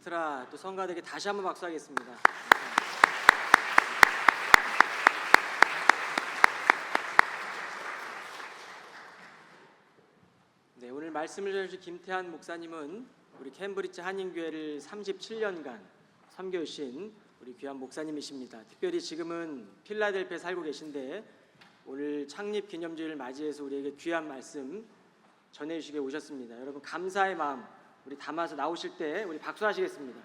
키스트라 또 성가대에게 다시 한번 박수하겠습니다. 네, 오늘 말씀을 전해주신 김태한 목사님은 우리 캠브리지 한인교회를 37년간 섬겨주신 우리 귀한 목사님이십니다. 특별히 지금은 필라델피아에 살고 계신데 오늘 창립 기념주일을 맞이해서 우리에게 귀한 말씀 전해주시게 오셨습니다. 여러분 감사의 마음 우리 담아서 나오실 때 우리 박수하시겠습니다.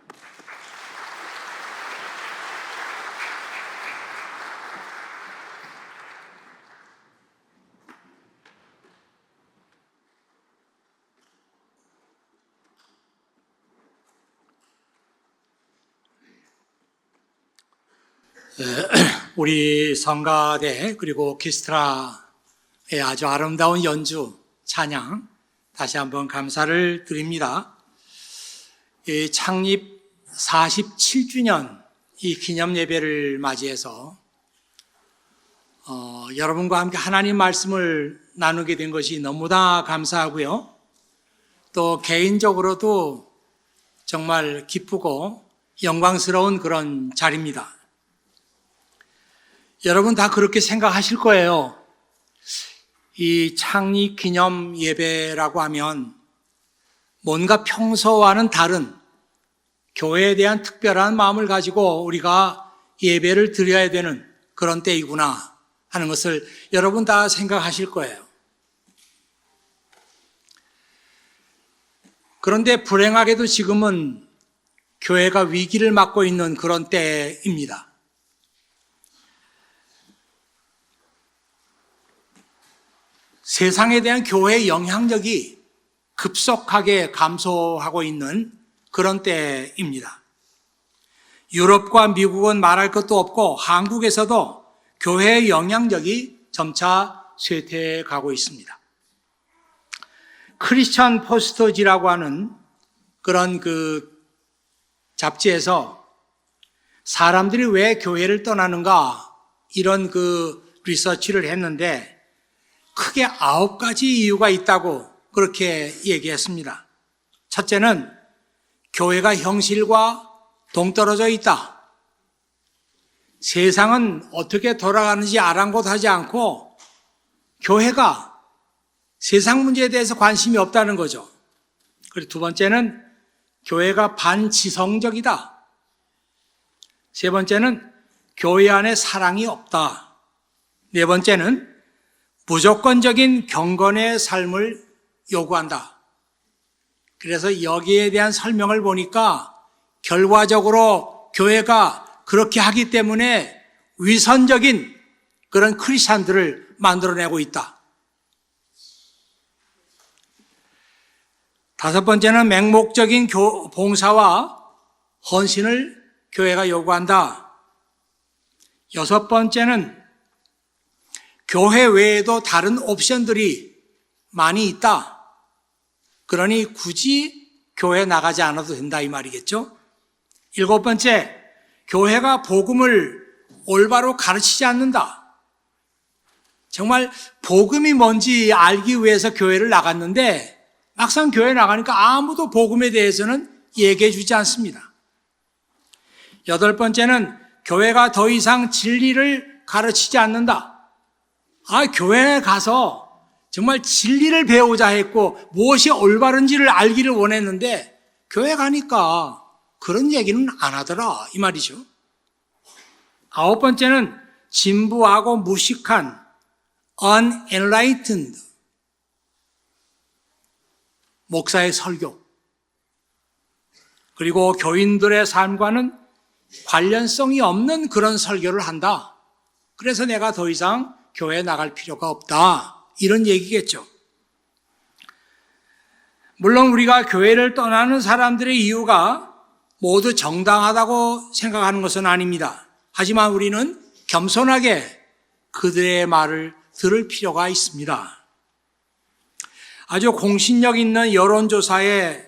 우리 성가대 그리고 키스트라의 아주 아름다운 연주 찬양 다시 한번 감사를 드립니다. 이 창립 47주년 이 기념 예배를 맞이해서 여러분과 함께 하나님 말씀을 나누게 된 것이 너무나 감사하고요. 또 개인적으로도 정말 기쁘고 영광스러운 그런 자리입니다. 여러분 다 그렇게 생각하실 거예요. 이 창립 기념 예배라고 하면 뭔가 평소와는 다른 교회에 대한 특별한 마음을 가지고 우리가 예배를 드려야 되는 그런 때이구나 하는 것을 여러분 다 생각하실 거예요. 그런데 불행하게도 지금은 교회가 위기를 맞고 있는 그런 때입니다. 세상에 대한 교회의 영향력이 급속하게 감소하고 있는 그런 때입니다. 유럽과 미국은 말할 것도 없고 한국에서도 교회의 영향력이 점차 쇠퇴해 가고 있습니다. 크리스천 포스터지라고 하는 그런 그 잡지에서 사람들이 왜 교회를 떠나는가 이런 그 리서치를 했는데 크게 9가지 이유가 있다고 그렇게 얘기했습니다. 첫째는 교회가 현실과 동떨어져 있다. 세상은 어떻게 돌아가는지 아랑곳하지 않고 교회가 세상 문제에 대해서 관심이 없다는 거죠. 그리고 두 번째는 교회가 반지성적이다. 세 번째는 교회 안에 사랑이 없다. 네 번째는 무조건적인 경건의 삶을 요구한다. 그래서 여기에 대한 설명을 보니까 결과적으로 교회가 그렇게 하기 때문에 위선적인 그런 크리스찬들을 만들어내고 있다. 다섯 번째는 맹목적인 봉사와 헌신을 교회가 요구한다. 여섯 번째는 교회 외에도 다른 옵션들이 많이 있다. 그러니 굳이 교회 나가지 않아도 된다 이 말이겠죠. 일곱 번째, 교회가 복음을 올바로 가르치지 않는다. 정말 복음이 뭔지 알기 위해서 교회를 나갔는데 막상 교회 나가니까 아무도 복음에 대해서는 얘기해 주지 않습니다. 여덟 번째는 교회가 더 이상 진리를 가르치지 않는다. 교회에 가서 정말 진리를 배우자 했고 무엇이 올바른지를 알기를 원했는데 교회 가니까 그런 얘기는 안 하더라 이 말이죠. 아홉 번째는 진부하고 무식한 unenlightened 목사의 설교 그리고 교인들의 삶과는 관련성이 없는 그런 설교를 한다. 그래서 내가 더 이상 교회에 나갈 필요가 없다. 이런 얘기겠죠. 물론 우리가 교회를 떠나는 사람들의 이유가 모두 정당하다고 생각하는 것은 아닙니다. 하지만 우리는 겸손하게 그들의 말을 들을 필요가 있습니다. 아주 공신력 있는 여론조사에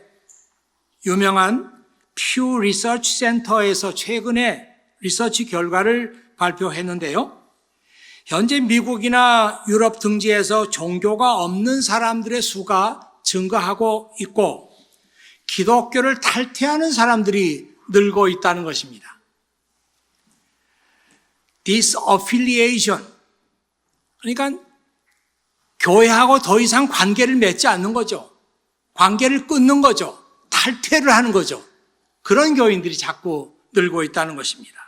유명한 퓨 리서치 센터에서 최근에 리서치 결과를 발표했는데요. 현재 미국이나 유럽 등지에서 종교가 없는 사람들의 수가 증가하고 있고 기독교를 탈퇴하는 사람들이 늘고 있다는 것입니다. disaffiliation. 그러니까 교회하고 더 이상 관계를 맺지 않는 거죠. 관계를 끊는 거죠. 탈퇴를 하는 거죠. 그런 교인들이 자꾸 늘고 있다는 것입니다.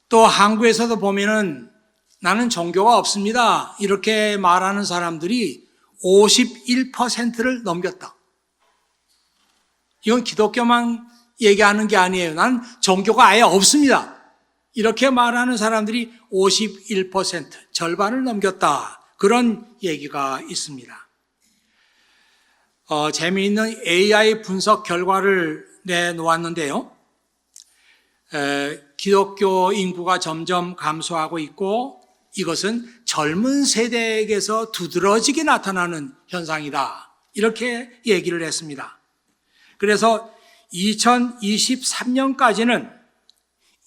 또 한국에서도 보면은 나는 종교가 없습니다. 이렇게 말하는 사람들이 51%를 넘겼다. 이건 기독교만 얘기하는 게 아니에요. 나는 종교가 아예 없습니다. 이렇게 말하는 사람들이 51%, 절반을 넘겼다. 그런 얘기가 있습니다. 재미있는 AI 분석 결과를 내놓았는데요. 기독교 인구가 점점 감소하고 있고 이것은 젊은 세대에게서 두드러지게 나타나는 현상이다. 이렇게 얘기를 했습니다. 그래서 2023년까지는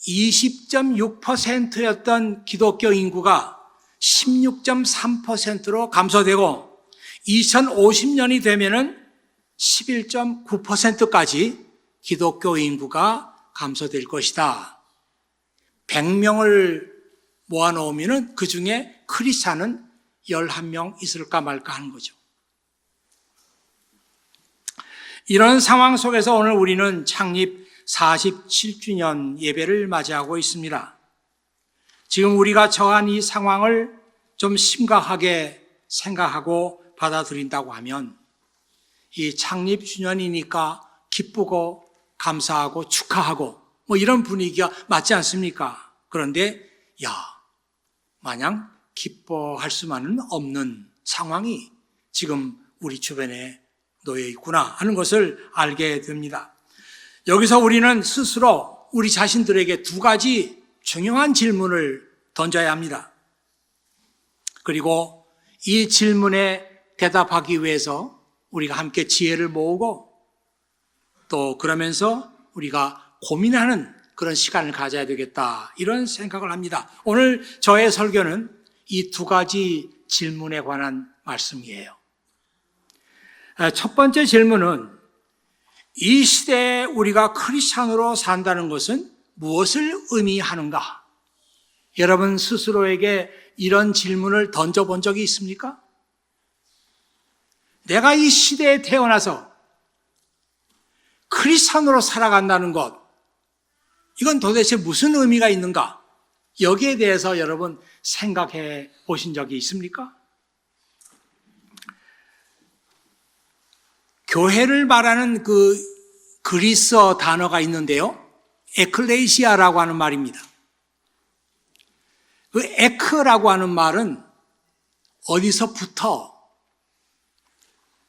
20.6%였던 기독교 인구가 16.3%로 감소되고 2050년이 되면은 11.9%까지 기독교 인구가 감소될 것이다. 100명을 모아놓으면 그 중에 크리스찬은 11명 있을까 말까 하는 거죠. 이런 상황 속에서 오늘 우리는 창립 47주년 예배를 맞이하고 있습니다. 지금 우리가 처한 이 상황을 좀 심각하게 생각하고 받아들인다고 하면 이 창립 주년이니까 기쁘고 감사하고 축하하고 뭐 이런 분위기가 맞지 않습니까? 그런데 마냥 기뻐할 수만은 없는 상황이 지금 우리 주변에 놓여 있구나 하는 것을 알게 됩니다. 여기서 우리는 스스로 우리 자신들에게 두 가지 중요한 질문을 던져야 합니다. 그리고 이 질문에 대답하기 위해서 우리가 함께 지혜를 모으고 또 그러면서 우리가 고민하는 그런 시간을 가져야 되겠다 이런 생각을 합니다. 오늘 저의 설교는 이 두 가지 질문에 관한 말씀이에요. 첫 번째 질문은 이 시대에 우리가 크리스찬으로 산다는 것은 무엇을 의미하는가? 여러분 스스로에게 이런 질문을 던져본 적이 있습니까? 내가 이 시대에 태어나서 크리스찬으로 살아간다는 것, 이건 도대체 무슨 의미가 있는가? 여기에 대해서 여러분 생각해 보신 적이 있습니까? 교회를 말하는 그 그리스어 단어가 있는데요. 에클레시아라고 하는 말입니다. 그 에크라고 하는 말은 어디서부터,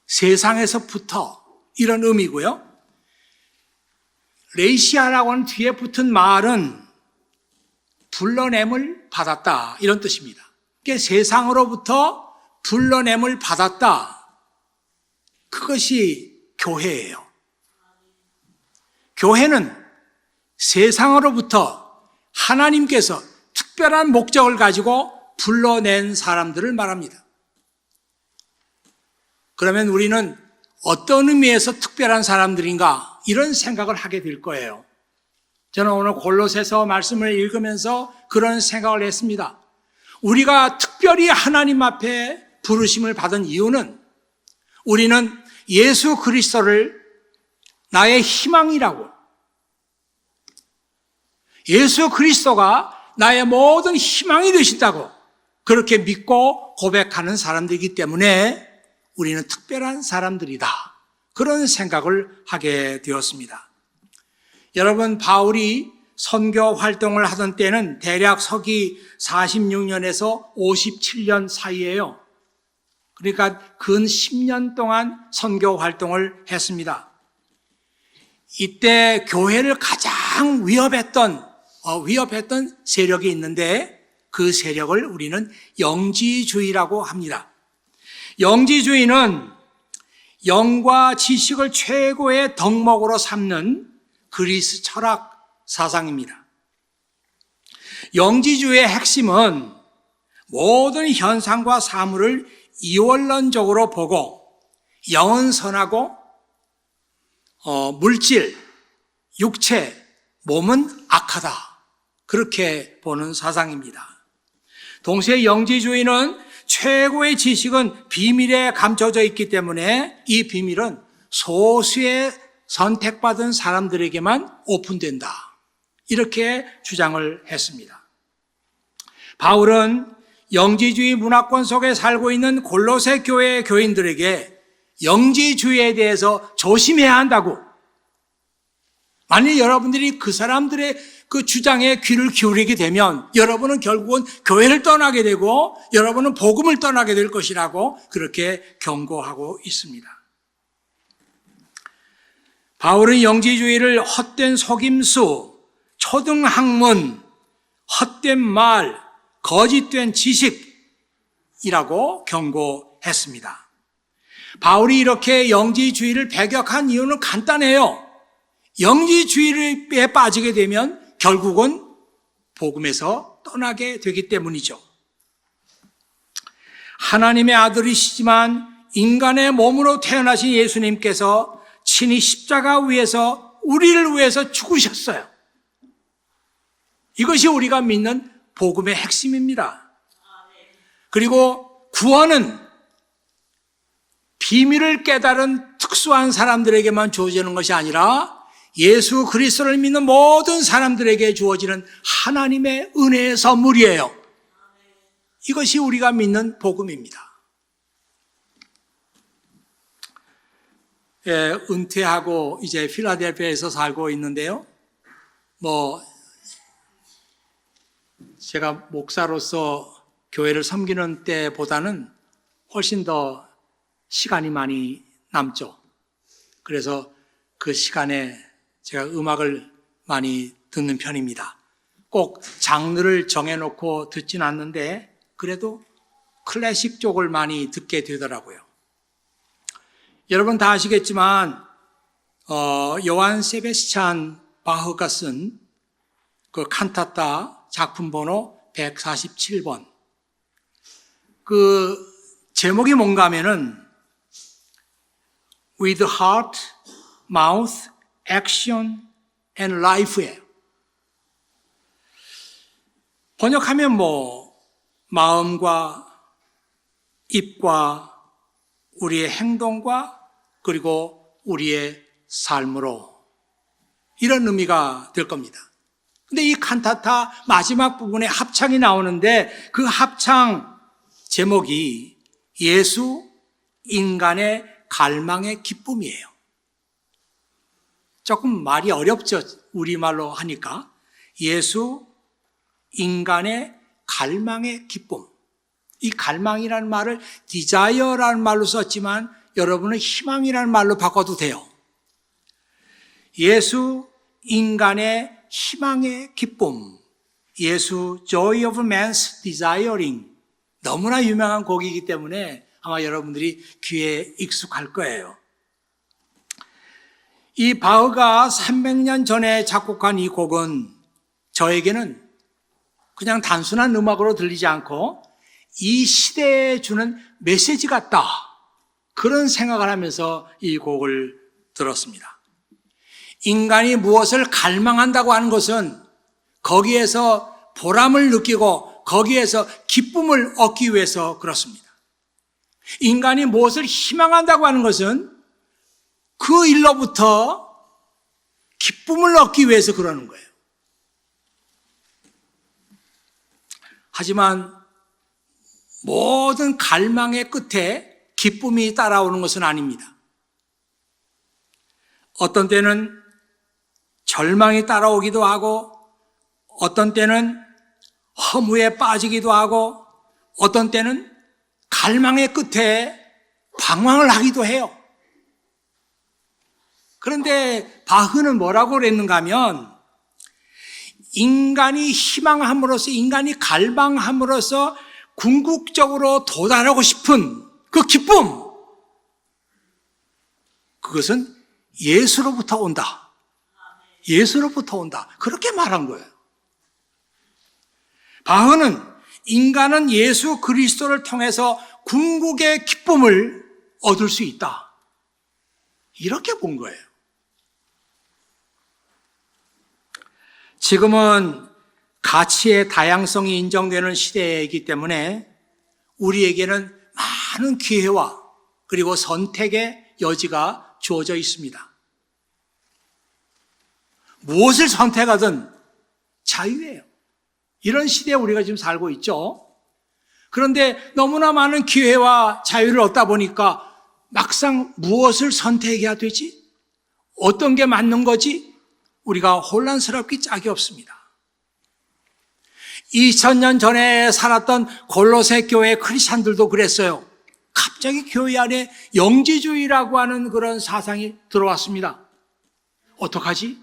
세상에서부터 이런 의미고요. 레이시아라고 하는 뒤에 붙은 말은 불러냄을 받았다 이런 뜻입니다. 그게 세상으로부터 불러냄을 받았다. 그것이 교회예요. 교회는 세상으로부터 하나님께서 특별한 목적을 가지고 불러낸 사람들을 말합니다. 그러면 우리는 어떤 의미에서 특별한 사람들인가 이런 생각을 하게 될 거예요. 저는 오늘 골로새서 말씀을 읽으면서 그런 생각을 했습니다. 우리가 특별히 하나님 앞에 부르심을 받은 이유는 우리는 예수 그리스도를 나의 희망이라고, 예수 그리스도가 나의 모든 희망이 되신다고 그렇게 믿고 고백하는 사람들이기 때문에 우리는 특별한 사람들이다. 그런 생각을 하게 되었습니다. 여러분, 바울이 선교 활동을 하던 때는 대략 서기 46년에서 57년 사이예요. 그러니까 근 10년 동안 선교 활동을 했습니다. 이때 교회를 가장 위협했던 세력이 있는데 그 세력을 우리는 영지주의라고 합니다. 영지주의는 영과 지식을 최고의 덕목으로 삼는 그리스 철학 사상입니다. 영지주의의 핵심은 모든 현상과 사물을 이원론적으로 보고 영은 선하고 물질, 육체, 몸은 악하다. 그렇게 보는 사상입니다. 동시에 영지주의는 최고의 지식은 비밀에 감춰져 있기 때문에 이 비밀은 소수의 선택받은 사람들에게만 오픈된다. 이렇게 주장을 했습니다. 바울은 영지주의 문화권 속에 살고 있는 골로새 교회 교인들에게 영지주의에 대해서 조심해야 한다고, 만일 여러분들이 그 사람들의 그 주장에 귀를 기울이게 되면 여러분은 결국은 교회를 떠나게 되고 여러분은 복음을 떠나게 될 것이라고 그렇게 경고하고 있습니다. 바울은 영지주의를 헛된 속임수, 초등학문, 헛된 말, 거짓된 지식이라고 경고했습니다. 바울이 이렇게 영지주의를 배격한 이유는 간단해요. 영지주의에 빠지게 되면 결국은 복음에서 떠나게 되기 때문이죠. 하나님의 아들이시지만 인간의 몸으로 태어나신 예수님께서 친히 십자가 위에서 우리를 위해서 죽으셨어요. 이것이 우리가 믿는 복음의 핵심입니다. 그리고 구원은 비밀을 깨달은 특수한 사람들에게만 주어지는 것이 아니라 예수 그리스도를 믿는 모든 사람들에게 주어지는 하나님의 은혜의 선물이에요. 이것이 우리가 믿는 복음입니다. 예, 은퇴하고 이제 필라델피아에서 살고 있는데요. 제가 목사로서 교회를 섬기는 때보다는 훨씬 더 시간이 많이 남죠. 그래서 그 시간에 제가 음악을 많이 듣는 편입니다. 꼭 장르를 정해놓고 듣진 않는데 그래도 클래식 쪽을 많이 듣게 되더라고요. 여러분 다 아시겠지만 요한 세베스찬 바흐가 쓴 그 칸타타 작품 번호 147번, 그 제목이 뭔가 하면은 With heart, mouth, action and life예요. 번역하면 마음과 입과 우리의 행동과 그리고 우리의 삶으로, 이런 의미가 될 겁니다. 근데 이 칸타타 마지막 부분에 합창이 나오는데 그 합창 제목이 예수 인간의 갈망의 기쁨이에요. 조금 말이 어렵죠. 우리말로 하니까. 예수 인간의 갈망의 기쁨. 이 갈망이라는 말을 desire라는 말로 썼지만 여러분은 희망이라는 말로 바꿔도 돼요. 예수 인간의 희망의 기쁨. 예수 Joy of Man's Desiring. 너무나 유명한 곡이기 때문에 아마 여러분들이 귀에 익숙할 거예요. 이 바흐가 300년 전에 작곡한 이 곡은 저에게는 그냥 단순한 음악으로 들리지 않고 이 시대에 주는 메시지 같다, 그런 생각을 하면서 이 곡을 들었습니다. 인간이 무엇을 갈망한다고 하는 것은 거기에서 보람을 느끼고 거기에서 기쁨을 얻기 위해서 그렇습니다. 인간이 무엇을 희망한다고 하는 것은 그 일로부터 기쁨을 얻기 위해서 그러는 거예요. 하지만 모든 갈망의 끝에 기쁨이 따라오는 것은 아닙니다. 어떤 때는 절망이 따라오기도 하고, 어떤 때는 허무에 빠지기도 하고, 어떤 때는 갈망의 끝에 방황을 하기도 해요. 그런데 바흐는 뭐라고 그랬는가 하면, 인간이 희망함으로써, 인간이 갈망함으로써 궁극적으로 도달하고 싶은 그 기쁨, 그것은 예수로부터 온다. 예수로부터 온다. 그렇게 말한 거예요. 바흐는 인간은 예수 그리스도를 통해서 궁극의 기쁨을 얻을 수 있다. 이렇게 본 거예요. 지금은 가치의 다양성이 인정되는 시대이기 때문에 우리에게는 많은 기회와 그리고 선택의 여지가 주어져 있습니다. 무엇을 선택하든 자유예요. 이런 시대에 우리가 지금 살고 있죠. 그런데 너무나 많은 기회와 자유를 얻다 보니까 막상 무엇을 선택해야 되지? 어떤 게 맞는 거지? 우리가 혼란스럽기 짝이 없습니다. 2000년 전에 살았던 골로새 교회 크리스찬들도 그랬어요. 갑자기 교회 안에 영지주의라고 하는 그런 사상이 들어왔습니다. 어떡하지?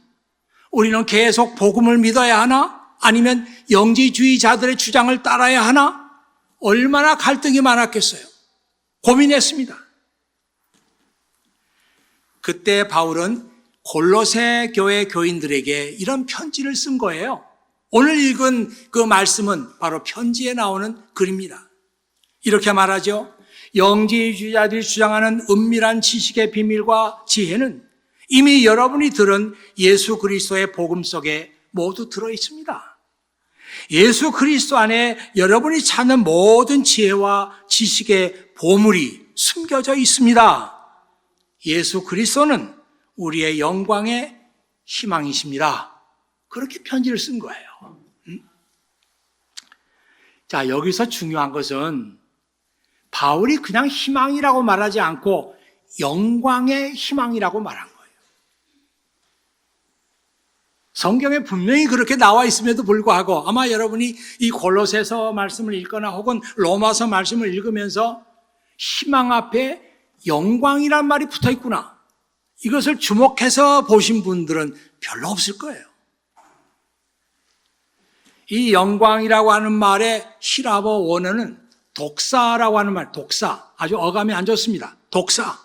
우리는 계속 복음을 믿어야 하나? 아니면 영지주의자들의 주장을 따라야 하나? 얼마나 갈등이 많았겠어요. 고민했습니다. 그때 바울은 골로새 교회 교인들에게 이런 편지를 쓴 거예요. 오늘 읽은 그 말씀은 바로 편지에 나오는 글입니다. 이렇게 말하죠. 영지주의자들이 주장하는 은밀한 지식의 비밀과 지혜는 이미 여러분이 들은 예수 그리스도의 복음 속에 모두 들어 있습니다. 예수 그리스도 안에 여러분이 찾는 모든 지혜와 지식의 보물이 숨겨져 있습니다. 예수 그리스도는 우리의 영광의 희망이십니다. 그렇게 편지를 쓴 거예요. 자, 여기서 중요한 것은 바울이 그냥 희망이라고 말하지 않고 영광의 희망이라고 말한 거예요. 성경에 분명히 그렇게 나와 있음에도 불구하고 아마 여러분이 이 골로새서 말씀을 읽거나 혹은 로마서 말씀을 읽으면서 희망 앞에 영광이란 말이 붙어 있구나. 이것을 주목해서 보신 분들은 별로 없을 거예요. 이 영광이라고 하는 말의 히라보 원어는 독사라고 하는 말, 독사. 아주 어감이 안 좋습니다. 독사.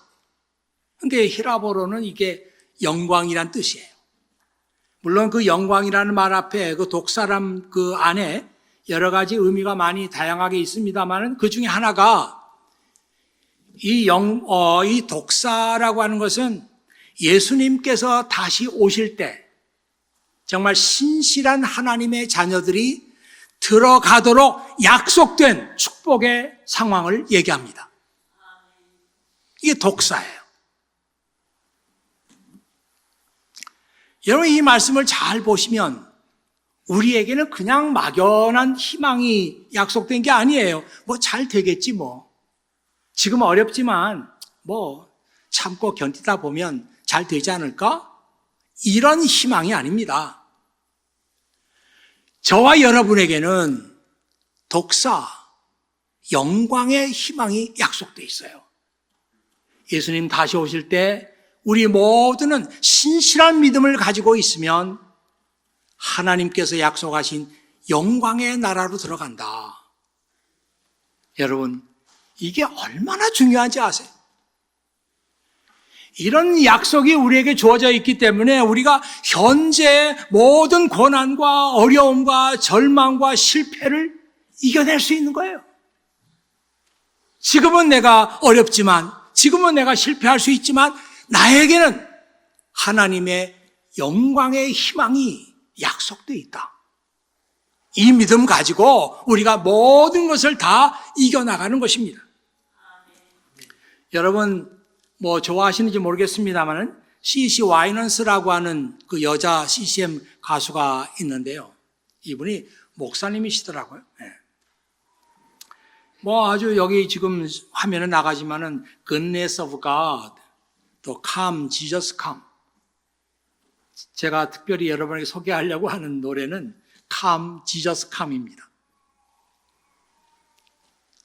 근데 히라보로는 이게 영광이란 뜻이에요. 물론 그 영광이라는 말 앞에 그 독사람 그 안에 여러 가지 의미가 많이 다양하게 있습니다만 그 중에 하나가 이 독사라고 하는 것은 예수님께서 다시 오실 때 정말 신실한 하나님의 자녀들이 들어가도록 약속된 축복의 상황을 얘기합니다. 이게 독사예요. 여러분 이 말씀을 잘 보시면 우리에게는 그냥 막연한 희망이 약속된 게 아니에요. 뭐 잘 되겠지 뭐. 지금 어렵지만 뭐 참고 견디다 보면 잘 되지 않을까? 이런 희망이 아닙니다. 저와 여러분에게는 독사, 영광의 희망이 약속되어 있어요. 예수님 다시 오실 때 우리 모두는 신실한 믿음을 가지고 있으면 하나님께서 약속하신 영광의 나라로 들어간다. 여러분, 이게 얼마나 중요한지 아세요? 이런 약속이 우리에게 주어져 있기 때문에 우리가 현재 모든 고난과 어려움과 절망과 실패를 이겨낼 수 있는 거예요. 지금은 내가 어렵지만, 지금은 내가 실패할 수 있지만 나에게는 하나님의 영광의 희망이 약속되어 있다. 이 믿음 가지고 우리가 모든 것을 다 이겨나가는 것입니다. 여러분 뭐 좋아하시는지 모르겠습니다만 C.C. 와이넌스라고 하는 그 여자 CCM 가수가 있는데요. 이분이 목사님이시더라고요. 네. 뭐 아주 여기 지금 화면에 나가지만은 Goodness of God, 또 Come, Jesus Come. 제가 특별히 여러분에게 소개하려고 하는 노래는 Come, Jesus Come입니다.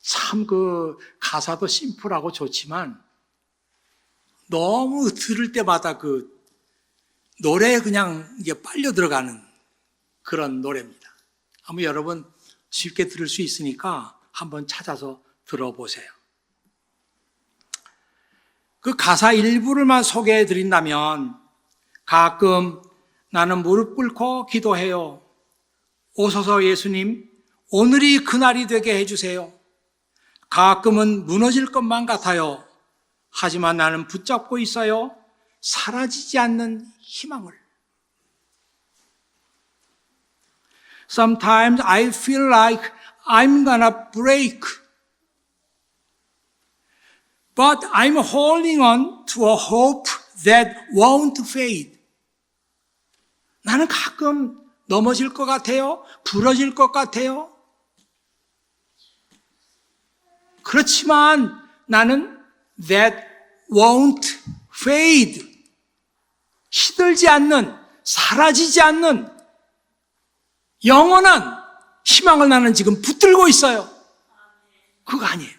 참 그 가사도 심플하고 좋지만 너무 들을 때마다 그 노래에 그냥 이게 빨려 들어가는 그런 노래입니다. 한번 여러분 쉽게 들을 수 있으니까 한번 찾아서 들어보세요. 그 가사 일부를만 소개해 드린다면 가끔 나는 무릎 꿇고 기도해요. 오소서 예수님, 오늘이 그날이 되게 해주세요. 가끔은 무너질 것만 같아요. 하지만 나는 붙잡고 있어요. 사라지지 않는 희망을. Sometimes I feel like I'm gonna break. But I'm holding on to a hope that won't fade. 나는 가끔 넘어질 것 같아요. 부러질 것 같아요. 그렇지만 나는 that won't fade. 시들지 않는, 사라지지 않는 영원한 희망을 나는 지금 붙들고 있어요. 그거 아니에요.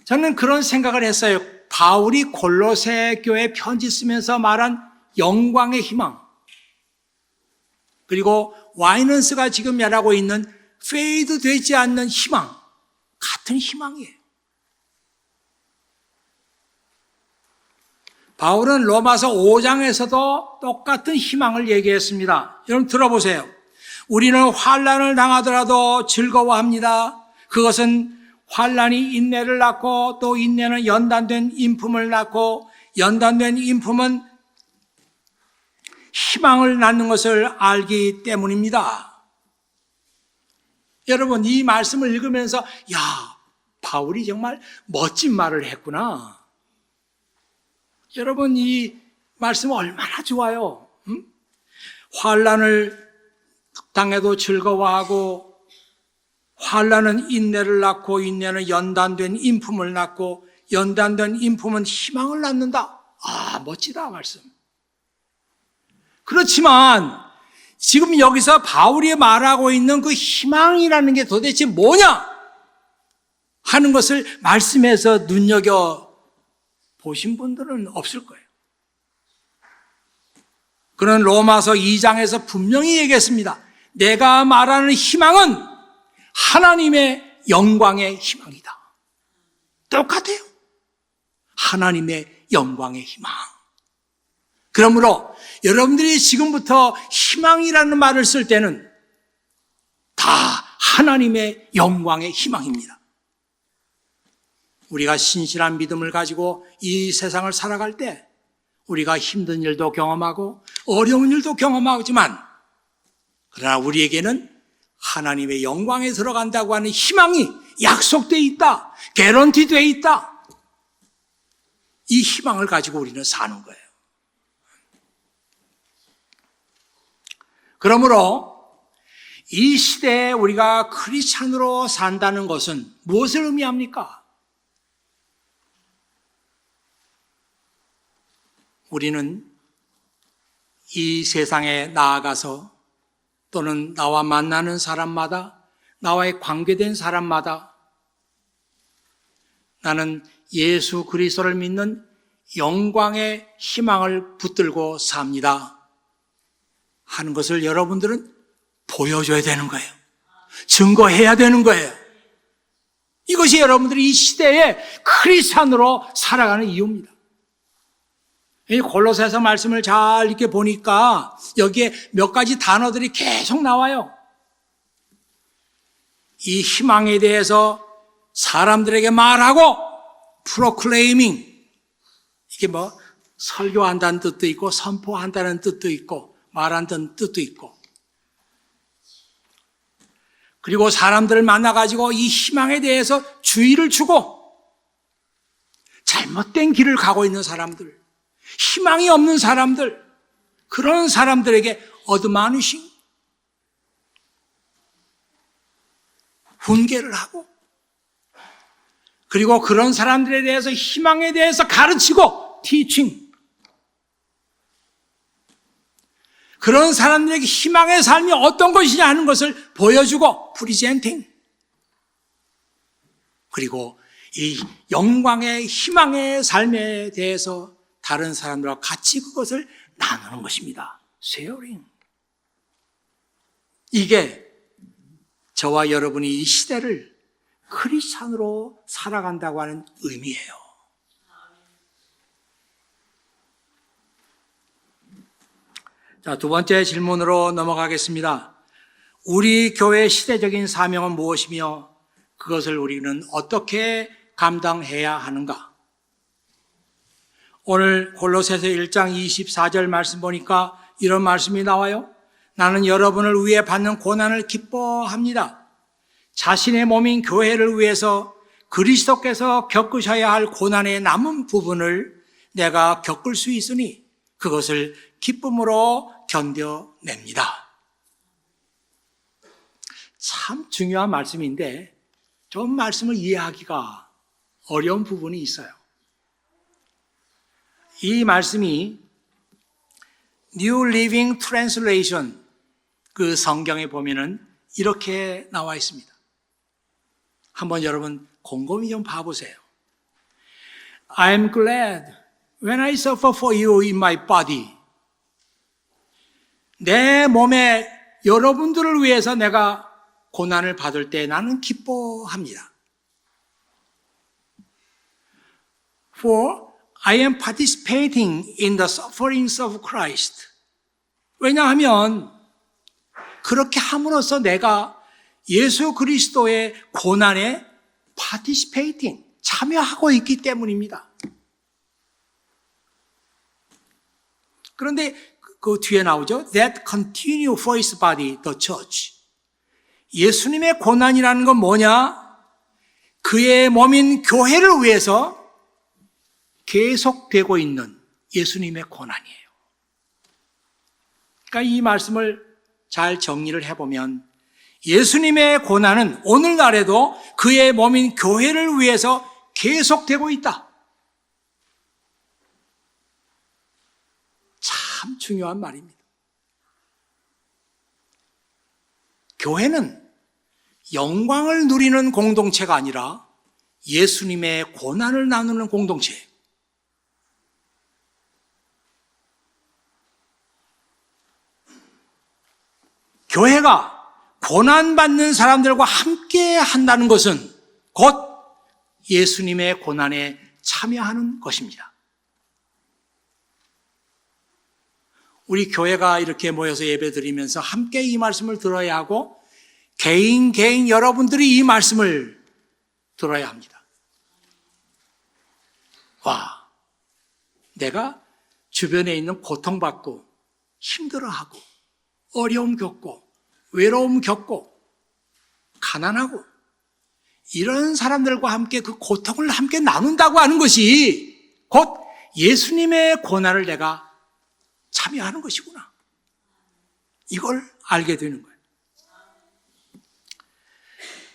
저는 그런 생각을 했어요. 바울이 골로새 교회 편지 쓰면서 말한 영광의 희망, 그리고 와이넌스가 지금 말하고 있는 페이드 되지 않는 희망, 같은 희망이에요. 바울은 로마서 5장에서도 똑같은 희망을 얘기했습니다. 여러분 들어보세요. 우리는 환난을 당하더라도 즐거워합니다. 그것은 환난이 인내를 낳고 또 인내는 연단된 인품을 낳고 연단된 인품은 희망을 낳는 것을 알기 때문입니다. 여러분 이 말씀을 읽으면서 야, 바울이 정말 멋진 말을 했구나. 여러분 이 말씀 얼마나 좋아요. 환난을 당해도 즐거워하고 환난은 인내를 낳고 인내는 연단된 인품을 낳고 연단된 인품은 희망을 낳는다. 아, 멋지다 말씀. 그렇지만 지금 여기서 바울이 말하고 있는 그 희망이라는 게 도대체 뭐냐 하는 것을 말씀에서 눈여겨 보신 분들은 없을 거예요. 그는 로마서 2장에서 분명히 얘기했습니다. 내가 말하는 희망은 하나님의 영광의 희망이다. 똑같아요. 하나님의 영광의 희망. 그러므로 여러분들이 지금부터 희망이라는 말을 쓸 때는 다 하나님의 영광의 희망입니다. 우리가 신실한 믿음을 가지고 이 세상을 살아갈 때 우리가 힘든 일도 경험하고 어려운 일도 경험하지만 그러나 우리에게는 하나님의 영광에 들어간다고 하는 희망이 약속되어 있다. 개런티되어 있다. 이 희망을 가지고 우리는 사는 거예요. 그러므로 이 시대에 우리가 크리스찬으로 산다는 것은 무엇을 의미합니까? 우리는 이 세상에 나아가서 또는 나와 만나는 사람마다 나와의 관계된 사람마다 나는 예수 그리스도를 믿는 영광의 희망을 붙들고 삽니다 하는 것을 여러분들은 보여줘야 되는 거예요. 증거해야 되는 거예요. 이것이 여러분들이 이 시대에 크리스찬으로 살아가는 이유입니다. 이 골로새서 말씀을 잘 이렇게 보니까 여기에 몇 가지 단어들이 계속 나와요. 이 희망에 대해서 사람들에게 말하고 프로클레이밍, 이게 뭐 설교한다는 뜻도 있고 선포한다는 뜻도 있고 말한다는 뜻도 있고, 그리고 사람들을 만나가지고 이 희망에 대해서 주의를 주고 잘못된 길을 가고 있는 사람들, 희망이 없는 사람들, 그런 사람들에게 어드마니싱, 훈계를 하고, 그리고 그런 사람들에 대해서 희망에 대해서 가르치고 티칭, 그런 사람들에게 희망의 삶이 어떤 것이냐 하는 것을 보여주고 프리젠팅, 그리고 이 영광의 희망의 삶에 대해서 다른 사람들과 같이 그것을 나누는 것입니다. 쉐어링. 이게 저와 여러분이 이 시대를 크리스찬으로 살아간다고 하는 의미예요. 자, 두 번째 질문으로 넘어가겠습니다. 우리 교회의 시대적인 사명은 무엇이며 그것을 우리는 어떻게 감당해야 하는가? 오늘 골로새서 1장 24절 말씀 보니까 이런 말씀이 나와요. 나는 여러분을 위해 받는 고난을 기뻐합니다. 자신의 몸인 교회를 위해서 그리스도께서 겪으셔야 할 고난의 남은 부분을 내가 겪을 수 있으니 그것을 기쁨으로 견뎌냅니다. 참 중요한 말씀인데 좀 말씀을 이해하기가 어려운 부분이 있어요. 이 말씀이 New Living Translation 그 성경에 보면은 이렇게 나와 있습니다. 한번 여러분 곰곰이 좀 봐보세요. I am glad when I suffer for you in my body. 내 몸에 여러분들을 위해서 내가 고난을 받을 때 나는 기뻐합니다. For I am participating in the sufferings of Christ. 왜냐하면 그렇게 함으로써 내가 예수 그리스도의 고난에 participating, 참여하고 있기 때문입니다. 그런데 그 뒤에 나오죠. That continue for his body, the church. 예수님의 고난이라는 건 뭐냐? 그의 몸인 교회를 위해서 계속되고 있는 예수님의 고난이에요. 그러니까 이 말씀을 잘 정리를 해보면 예수님의 고난은 오늘날에도 그의 몸인 교회를 위해서 계속되고 있다. 참 중요한 말입니다. 교회는 영광을 누리는 공동체가 아니라 예수님의 고난을 나누는 공동체예요. 교회가 고난받는 사람들과 함께 한다는 것은 곧 예수님의 고난에 참여하는 것입니다. 우리 교회가 이렇게 모여서 예배드리면서 함께 이 말씀을 들어야 하고 개인 여러분들이 이 말씀을 들어야 합니다. 와, 내가 주변에 있는 고통받고 힘들어하고 어려움 겪고 외로움 겪고 가난하고 이런 사람들과 함께 그 고통을 함께 나눈다고 하는 것이 곧 예수님의 고난을 내가 참여하는 것이구나. 이걸 알게 되는 거예요.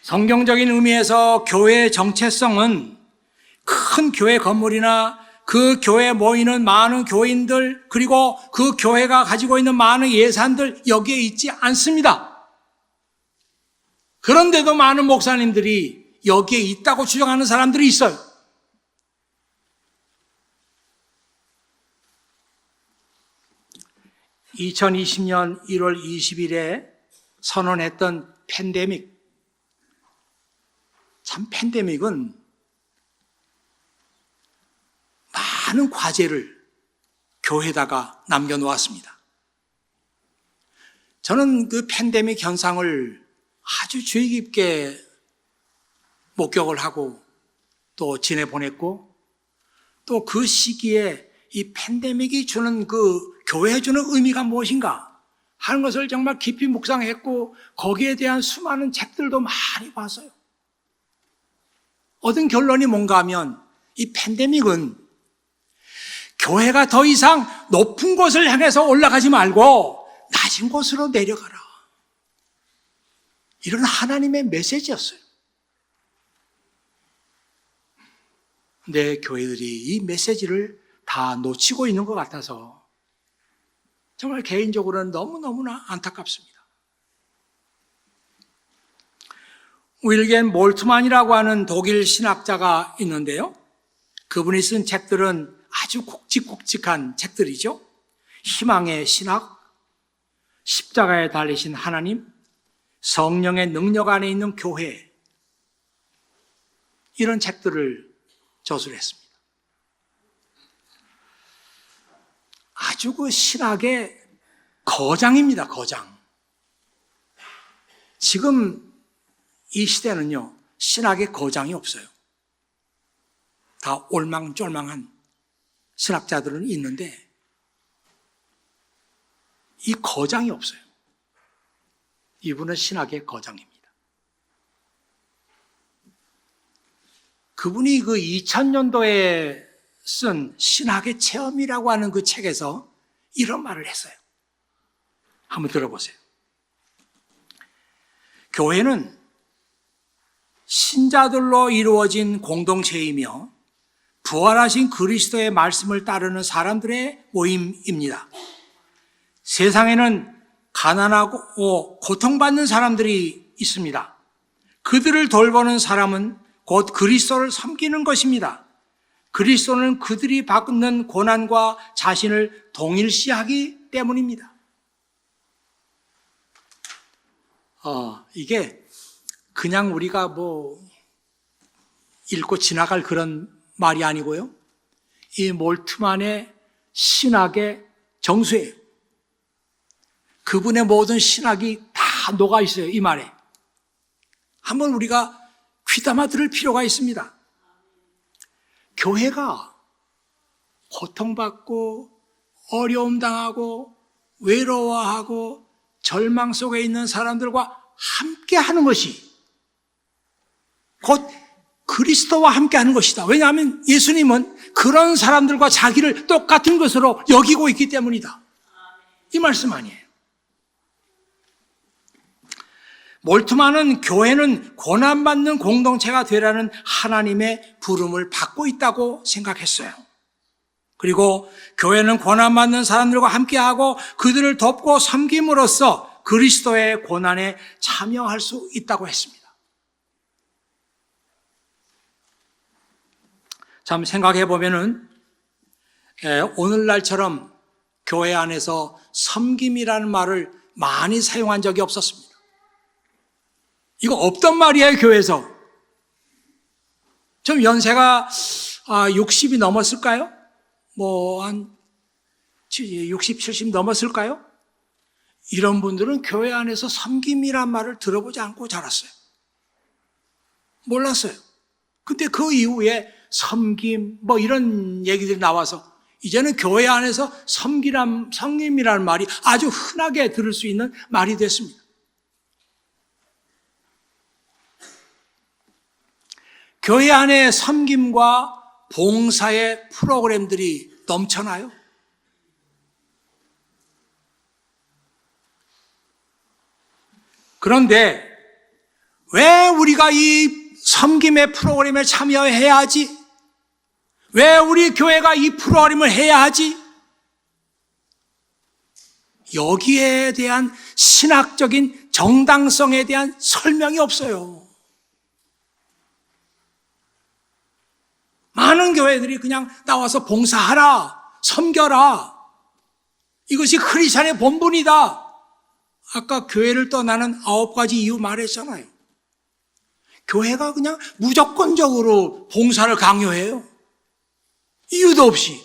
성경적인 의미에서 교회의 정체성은 큰 교회 건물이나 그 교회에 모이는 많은 교인들 그리고 그 교회가 가지고 있는 많은 예산들 여기에 있지 않습니다. 그런데도 많은 목사님들이 여기에 있다고 주장하는 사람들이 있어요. (2020년 1월 20일에) 선언했던 팬데믹. 참 팬데믹은 많은 과제를 교회에다가 남겨놓았습니다. 저는 그 팬데믹 현상을 아주 주의 깊게 목격을 하고 또 지내보냈고 또 그 시기에 이 팬데믹이 주는 그 교회에 주는 의미가 무엇인가 하는 것을 정말 깊이 묵상했고 거기에 대한 수많은 책들도 많이 봤어요. 얻은 결론이 뭔가 하면 이 팬데믹은 교회가 더 이상 높은 곳을 향해서 올라가지 말고 낮은 곳으로 내려가라. 이런 하나님의 메시지였어요. 근데 교회들이 이 메시지를 다 놓치고 있는 것 같아서 정말 개인적으로는 너무너무나 안타깝습니다. 윌겐 몰트만이라고 하는 독일 신학자가 있는데요. 그분이 쓴 책들은 아주 굵직굵직한 책들이죠. 희망의 신학, 십자가에 달리신 하나님, 성령의 능력 안에 있는 교회, 이런 책들을 저술했습니다. 아주 그 신학의 거장입니다, 거장. 지금 이 시대는요, 신학의 거장이 없어요. 다 올망졸망한 신학자들은 있는데 이 거장이 없어요. 이분은 신학의 거장입니다. 그분이 그 2000년도에 쓴 신학의 체험이라고 하는 그 책에서 이런 말을 했어요. 한번 들어보세요. 교회는 신자들로 이루어진 공동체이며 부활하신 그리스도의 말씀을 따르는 사람들의 모임입니다. 세상에는 가난하고 고통받는 사람들이 있습니다. 그들을 돌보는 사람은 곧 그리스도를 섬기는 것입니다. 그리스도는 그들이 받는 고난과 자신을 동일시하기 때문입니다. 이게 그냥 우리가 뭐 읽고 지나갈 그런 말이 아니고요. 이 몰트만의 신학의 정수예요. 그분의 모든 신학이 다 녹아 있어요, 이 말에. 한번 우리가 귀담아 들을 필요가 있습니다. 교회가 고통받고 어려움 당하고 외로워하고 절망 속에 있는 사람들과 함께 하는 것이 곧 그리스도와 함께 하는 것이다. 왜냐하면 예수님은 그런 사람들과 자기를 똑같은 것으로 여기고 있기 때문이다. 이 말씀 아니에요. 몰트만은 교회는 고난받는 공동체가 되라는 하나님의 부름을 받고 있다고 생각했어요. 그리고 교회는 고난받는 사람들과 함께하고 그들을 돕고 섬김으로써 그리스도의 고난에 참여할 수 있다고 했습니다. 참 생각해 보면은 오늘날처럼 교회 안에서 섬김이라는 말을 많이 사용한 적이 없었습니다. 이거 없던 말이에요, 교회에서. 좀 연세가 60이 넘었을까요? 뭐 한 60, 70 넘었을까요? 이런 분들은 교회 안에서 섬김이란 말을 들어보지 않고 자랐어요. 몰랐어요. 근데 그 이후에 섬김 뭐 이런 얘기들이 나와서 이제는 교회 안에서 섬김이라는 말이 아주 흔하게 들을 수 있는 말이 됐습니다. 교회 안에 섬김과 봉사의 프로그램들이 넘쳐나요. 그런데 왜 우리가 이 섬김의 프로그램에 참여해야 하지? 왜 우리 교회가 이 프로그램을 해야 하지? 여기에 대한 신학적인 정당성에 대한 설명이 없어요. 많은 교회들이 그냥 나와서 봉사하라, 섬겨라. 이것이 크리스찬의 본분이다. 아까 교회를 떠나는 9가지 이유 말했잖아요. 교회가 그냥 무조건적으로 봉사를 강요해요. 이유도 없이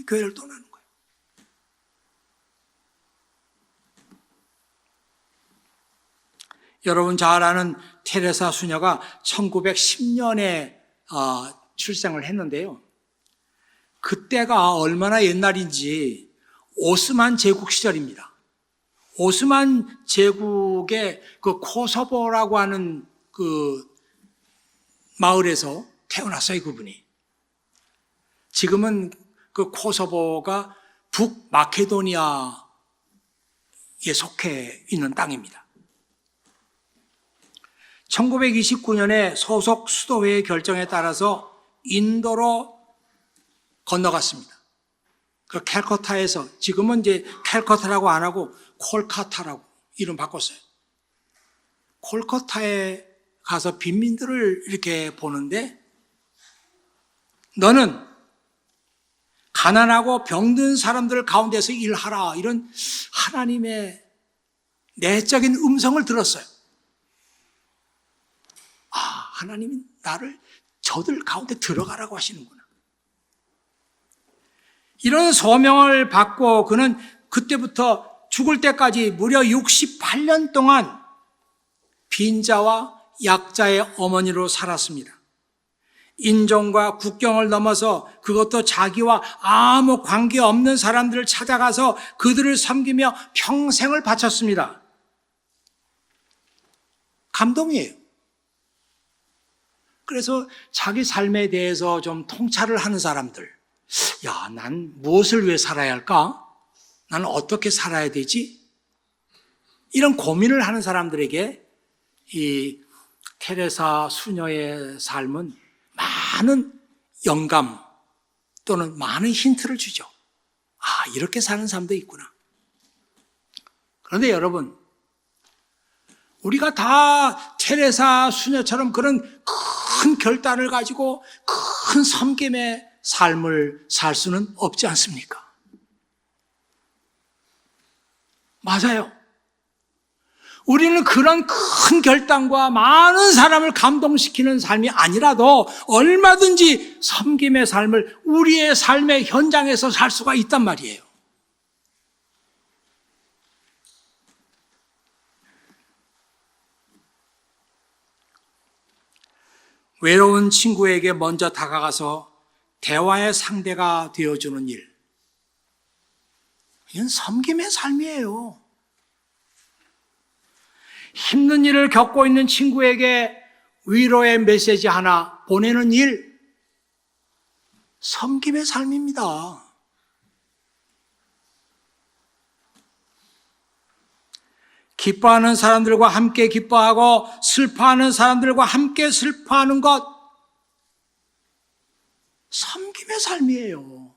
교회를 떠나는 거예요. 여러분 잘 아는 테레사 수녀가 1910년에 출생을 했는데요. 그때가 얼마나 옛날인지 오스만 제국 시절입니다. 오스만 제국의 그 코소보라고 하는 그 마을에서 태어났어요, 그분이. 지금은 그 코소보가 북마케도니아에 속해 있는 땅입니다. 1929년에 소속 수도회의 결정에 따라서 인도로 건너갔습니다. 그 캘커타에서, 지금은 이제 캘커타라고 안 하고 콜카타라고 이름 바꿨어요. 콜카타에 가서 빈민들을 이렇게 보는데, 너는 가난하고 병든 사람들 가운데서 일하라, 이런 하나님의 내적인 음성을 들었어요. 하나님이 나를 저들 가운데 들어가라고 하시는구나. 이런 소명을 받고 그는 그때부터 죽을 때까지 무려 68년 동안 빈자와 약자의 어머니로 살았습니다. 인종과 국경을 넘어서 그것도 자기와 아무 관계없는 사람들을 찾아가서 그들을 섬기며 평생을 바쳤습니다. 감동이에요. 그래서 자기 삶에 대해서 좀 통찰을 하는 사람들, 야, 난 무엇을 위해 살아야 할까? 나는 어떻게 살아야 되지? 이런 고민을 하는 사람들에게 이 테레사 수녀의 삶은 많은 영감 또는 많은 힌트를 주죠. 아, 이렇게 사는 사람도 있구나. 그런데 여러분, 우리가 다 테레사 수녀처럼 그런 큰 결단을 가지고 큰 섬김의 삶을 살 수는 없지 않습니까? 맞아요. 우리는 그런 큰 결단과 많은 사람을 감동시키는 삶이 아니라도 얼마든지 섬김의 삶을 우리의 삶의 현장에서 살 수가 있단 말이에요. 외로운 친구에게 먼저 다가가서 대화의 상대가 되어주는 일. 이건 섬김의 삶이에요. 힘든 일을 겪고 있는 친구에게 위로의 메시지 하나 보내는 일, 섬김의 삶입니다. 기뻐하는 사람들과 함께 기뻐하고 슬퍼하는 사람들과 함께 슬퍼하는 것, 섬김의 삶이에요.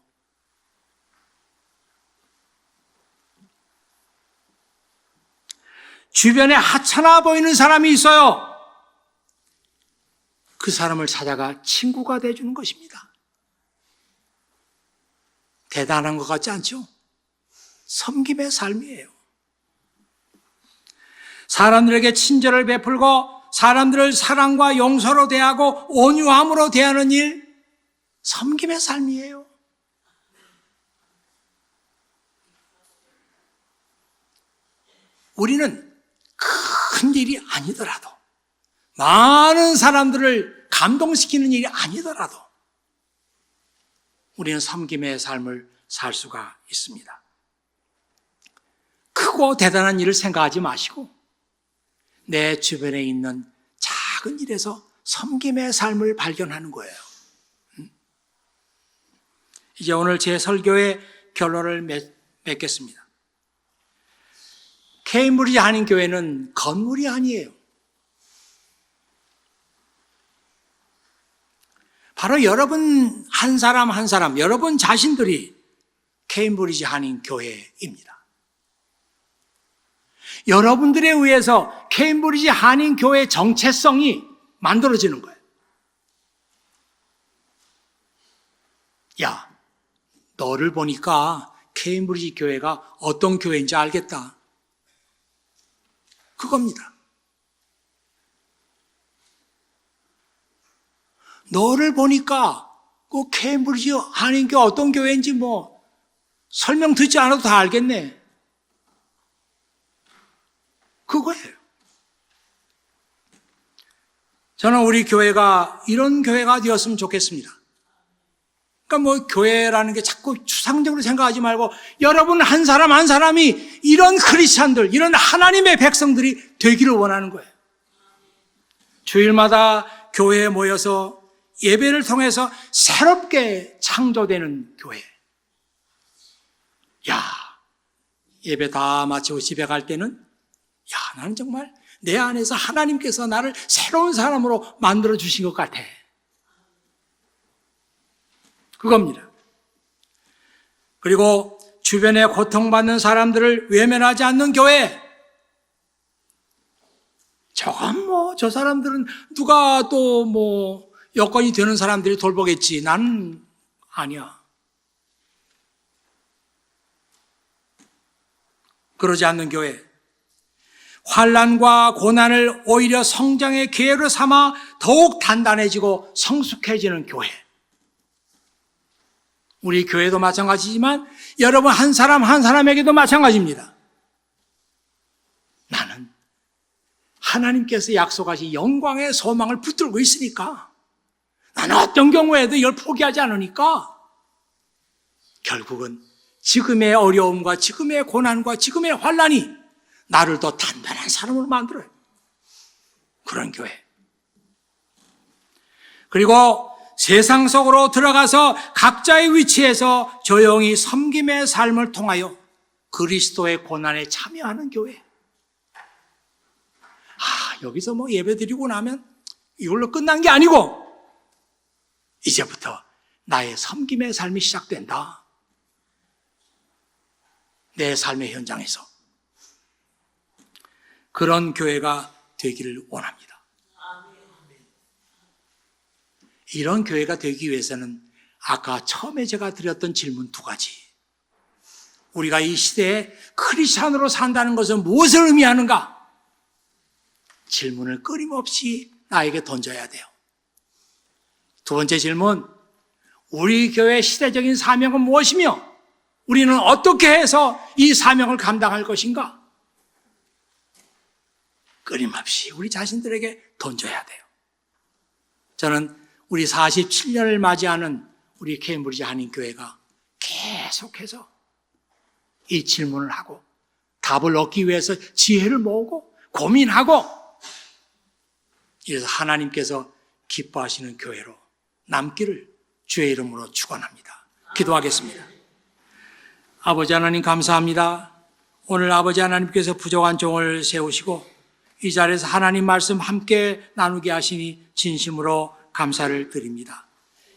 주변에 하찮아 보이는 사람이 있어요. 그 사람을 찾아가 친구가 되어주는 것입니다. 대단한 것 같지 않죠? 섬김의 삶이에요. 사람들에게 친절을 베풀고 사람들을 사랑과 용서로 대하고 온유함으로 대하는 일, 섬김의 삶이에요. 우리는 큰 일이 아니더라도, 많은 사람들을 감동시키는 일이 아니더라도 우리는 섬김의 삶을 살 수가 있습니다. 크고 대단한 일을 생각하지 마시고 내 주변에 있는 작은 일에서 섬김의 삶을 발견하는 거예요. 이제 오늘 제 설교의 결론을 맺겠습니다. 케임브리지 한인교회는 건물이 아니에요. 바로 여러분 한 사람 한 사람, 여러분 자신들이 케임브리지 한인교회입니다. 여러분들에 의해서 케임브리지 한인교회 정체성이 만들어지는 거예요. 야, 너를 보니까 케임브리지 교회가 어떤 교회인지 알겠다. 그겁니다. 너를 보니까 그 케임브리지 한인교회 어떤 교회인지 뭐 설명 듣지 않아도 다 알겠네. 그거예요. 저는 우리 교회가 이런 교회가 되었으면 좋겠습니다. 그러니까 뭐 교회라는 게 자꾸 추상적으로 생각하지 말고 여러분 한 사람 한 사람이 이런 크리스찬들, 이런 하나님의 백성들이 되기를 원하는 거예요. 주일마다 교회에 모여서 예배를 통해서 새롭게 창조되는 교회. 야, 예배 다 마치고 집에 갈 때는 야, 나는 정말 내 안에서 하나님께서 나를 새로운 사람으로 만들어 주신 것 같아. 그겁니다. 그리고 주변에 고통받는 사람들을 외면하지 않는 교회. 저건 뭐, 저 사람들은 누가 또 뭐, 여건이 되는 사람들이 돌보겠지. 나는 아니야. 그러지 않는 교회. 환난과 고난을 오히려 성장의 기회로 삼아 더욱 단단해지고 성숙해지는 교회. 우리 교회도 마찬가지지만 여러분 한 사람 한 사람에게도 마찬가지입니다. 나는 하나님께서 약속하신 영광의 소망을 붙들고 있으니까 나는 어떤 경우에도 이걸 포기하지 않으니까 결국은 지금의 어려움과 지금의 고난과 지금의 환난이 나를 더 단단한 사람으로 만들어요. 그런 교회. 그리고 세상 속으로 들어가서 각자의 위치에서 조용히 섬김의 삶을 통하여 그리스도의 고난에 참여하는 교회. 여기서 뭐 예배 드리고 나면 이걸로 끝난 게 아니고 이제부터 나의 섬김의 삶이 시작된다. 내 삶의 현장에서. 그런 교회가 되기를 원합니다. 이런 교회가 되기 위해서는 아까 처음에 제가 드렸던 질문 두 가지. 우리가 이 시대에 크리스찬으로 산다는 것은 무엇을 의미하는가? 질문을 끊임없이 나에게 던져야 돼요. 두 번째 질문, 우리 교회의 시대적인 사명은 무엇이며 우리는 어떻게 해서 이 사명을 감당할 것인가? 끊임없이 우리 자신들에게 던져야 돼요. 저는 우리 47년을 맞이하는 우리 케임브리지 한인교회가 계속해서 이 질문을 하고 답을 얻기 위해서 지혜를 모으고 고민하고, 이래서 하나님께서 기뻐하시는 교회로 남기를 주의 이름으로 축원합니다. 기도하겠습니다. 아버지 하나님 감사합니다. 오늘 아버지 하나님께서 부족한 종을 세우시고 이 자리에서 하나님 말씀 함께 나누게 하시니 진심으로 감사를 드립니다.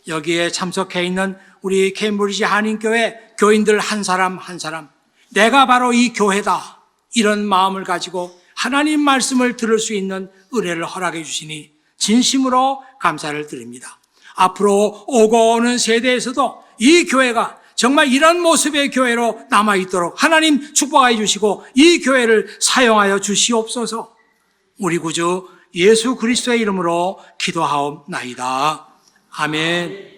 여기에 참석해 있는 우리 케임브리지 한인교회 교인들 한 사람 한 사람, 내가 바로 이 교회다, 이런 마음을 가지고 하나님 말씀을 들을 수 있는 은혜를 허락해 주시니 진심으로 감사를 드립니다. 앞으로 오고 오는 세대에서도 이 교회가 정말 이런 모습의 교회로 남아있도록 하나님 축복해 주시고 이 교회를 사용하여 주시옵소서. 우리 구주 예수 그리스도의 이름으로 기도하옵나이다. 아멘.